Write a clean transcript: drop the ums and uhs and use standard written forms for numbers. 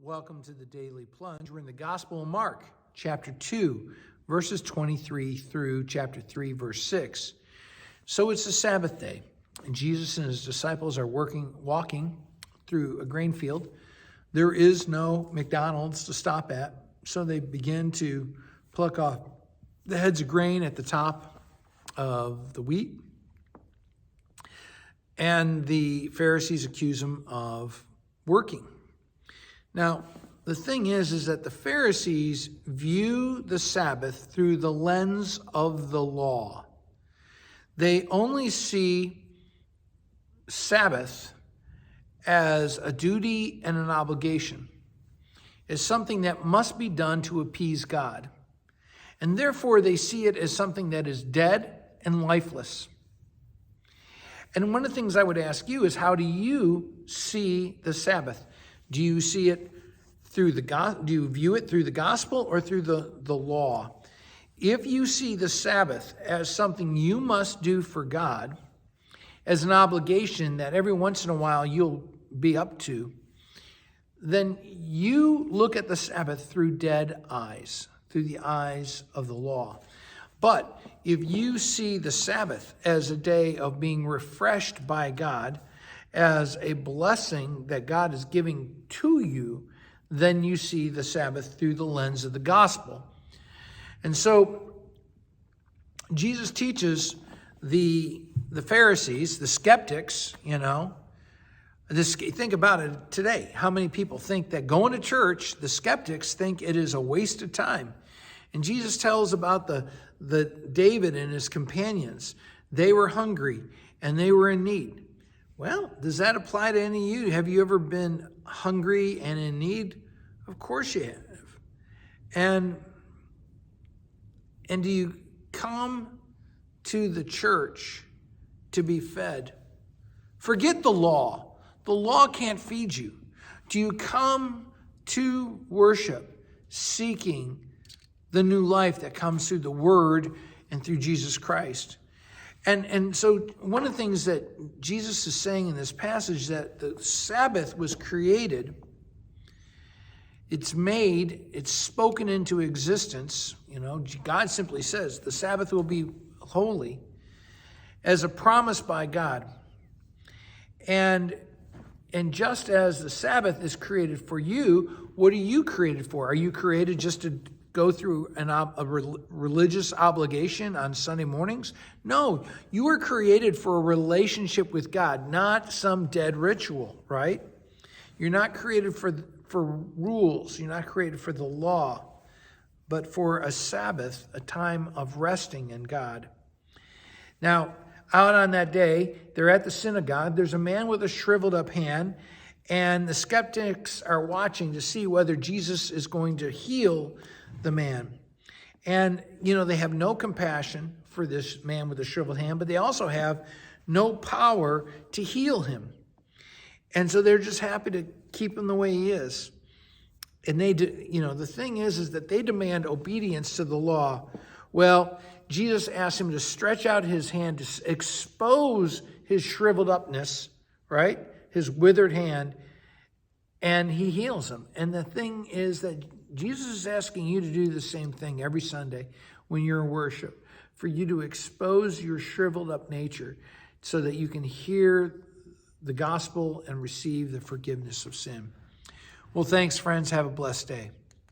Welcome to the Daily Plunge. We're in the Gospel of Mark, chapter 2, verses 23 through chapter 3, verse 6. So it's the Sabbath day, and Jesus and his disciples are walking through a grain field. There is no McDonald's to stop at, so they begin to pluck off the heads of grain at the top of the wheat. And the Pharisees accuse him of working. Now, the thing is that the Pharisees view the Sabbath through the lens of the law. They only see Sabbath as a duty and an obligation, as something that must be done to appease God. And therefore, they see it as something that is dead and lifeless. And one of the things I would ask you is, how do you see the Sabbath? Do you see it through do you view it through the gospel or through the law? If you see the Sabbath as something you must do for God, as an obligation that every once in a while you'll be up to, then you look at the Sabbath through dead eyes, through the eyes of the law. But if you see the Sabbath as a day of being refreshed by God, as a blessing that God is giving to you, then you see the Sabbath through the lens of the gospel. And so Jesus teaches the Pharisees, the skeptics, think about it today. How many people think that going to church, the skeptics think it is a waste of time? And Jesus tells about the David and his companions. They were hungry and they were in need. Well, does that apply to any of you? Have you ever been hungry and in need? Of course you have. And do you come to the church to be fed? Forget the law. The law can't feed you. Do you come to worship seeking the new life that comes through the Word and through Jesus Christ? And so one of the things that Jesus is saying in this passage, that the Sabbath was created, it's spoken into existence. God simply says the Sabbath will be holy as a promise by God. And just as the Sabbath is created for you, what are you created for? Are you created just to go through a religious obligation on Sunday mornings? No, you were created for a relationship with God, not some dead ritual, right? You're not created for rules. You're not created for the law, but for a Sabbath, a time of resting in God. Now, out on that day, they're at the synagogue. There's a man with a shriveled up hand, and the skeptics are watching to see whether Jesus is going to heal the man. And, they have no compassion for this man with a shriveled hand, but they also have no power to heal him. And so they're just happy to keep him the way he is. And the thing is that they demand obedience to the law. Well, Jesus asked him to stretch out his hand to expose his shriveled upness, right? His withered hand, and he heals him. And the thing is that Jesus is asking you to do the same thing every Sunday when you're in worship, for you to expose your shriveled up nature so that you can hear the gospel and receive the forgiveness of sin. Well, thanks, friends. Have a blessed day.